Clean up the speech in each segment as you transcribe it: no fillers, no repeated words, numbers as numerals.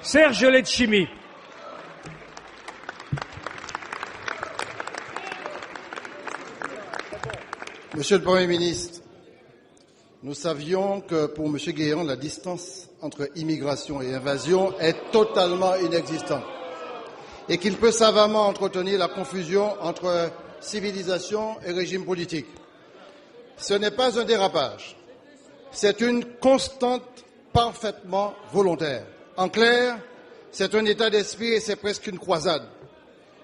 Serge Letchimy. Monsieur le Premier ministre, nous savions que pour M. Guéant, la distance entre immigration et invasion est totalement inexistante et qu'il peut savamment entretenir la confusion entre civilisation et régime politique. Ce n'est pas un dérapage, c'est une constante parfaitement volontaire. En clair, c'est un état d'esprit et c'est presque une croisade.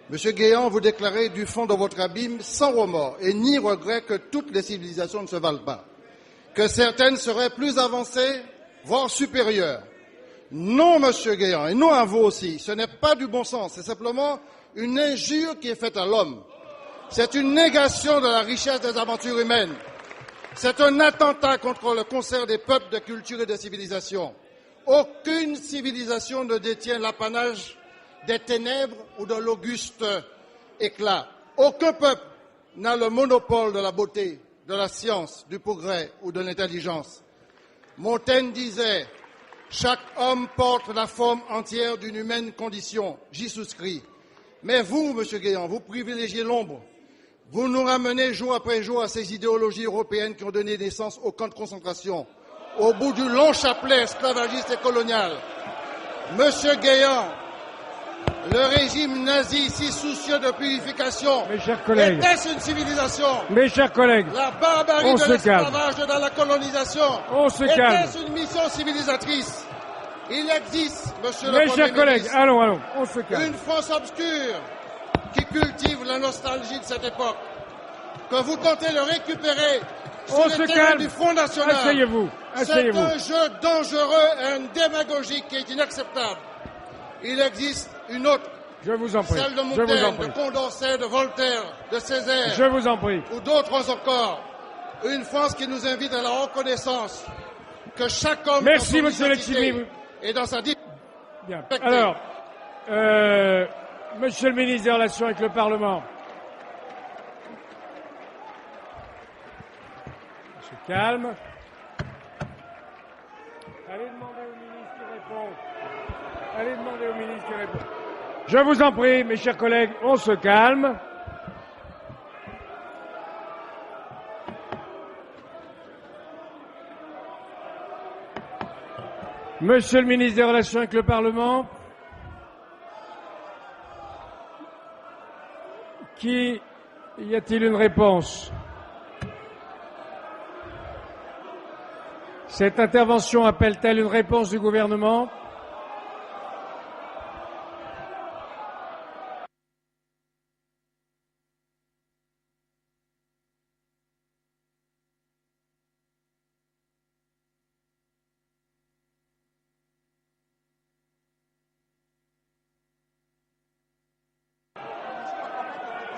Monsieur Guéant, vous déclarez du fond de votre abîme, sans remords et ni regret, que toutes les civilisations ne se valent pas, que certaines seraient plus avancées, voire supérieures. Non, monsieur Guéant, et non à vous aussi, ce n'est pas du bon sens, c'est simplement une injure qui est faite à l'homme. C'est une négation de la richesse des aventures humaines. C'est un attentat contre le concert des peuples, de cultures et de civilisations. Aucune civilisation ne détient l'apanage des ténèbres ou de l'auguste éclat. Aucun peuple n'a le monopole de la beauté, de la science, du progrès ou de l'intelligence. Montaigne disait « Chaque homme porte la forme entière d'une humaine condition ». J'y souscris. Mais vous, monsieur Guéant, vous privilégiez l'ombre. Vous nous ramenez jour après jour à ces idéologies européennes qui ont donné naissance aux camps de concentration, au bout du long chapelet esclavagiste et colonial. Monsieur Guéant, le régime nazi, si soucieux de purification, était-ce une civilisation? Mes chers collègues, la barbarie de l'esclavage dans la colonisation, était-ce une mission civilisatrice? Il existe, monsieur le Premier ministre, allons, on se calme. Une France obscure qui cultive la nostalgie de cette époque, que vous tentez de récupérer sur le terrain du Front National. Asseyez-vous. C'est un jeu dangereux et une démagogie qui est inacceptable. Il existe une autre, je vous en prie. Celle de Montaigne, de Condorcet, de Voltaire, de Césaire, je vous en prie. Ou d'autres encore. Une France qui nous invite à la reconnaissance que chaque homme dans son identité et dans sa dignité. Bien. Alors, monsieur le ministre des Relations avec le Parlement. On se calme. Allez demander au ministre qui répond. Allez demander au ministre qui répond. Je vous en prie, mes chers collègues, on se calme. Monsieur le ministre des Relations avec le Parlement. Y a-t-il une réponse? Cette intervention appelle-t-elle une réponse du gouvernement?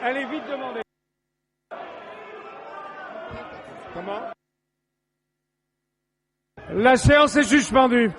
Allez vite demander. Comment? La séance est suspendue.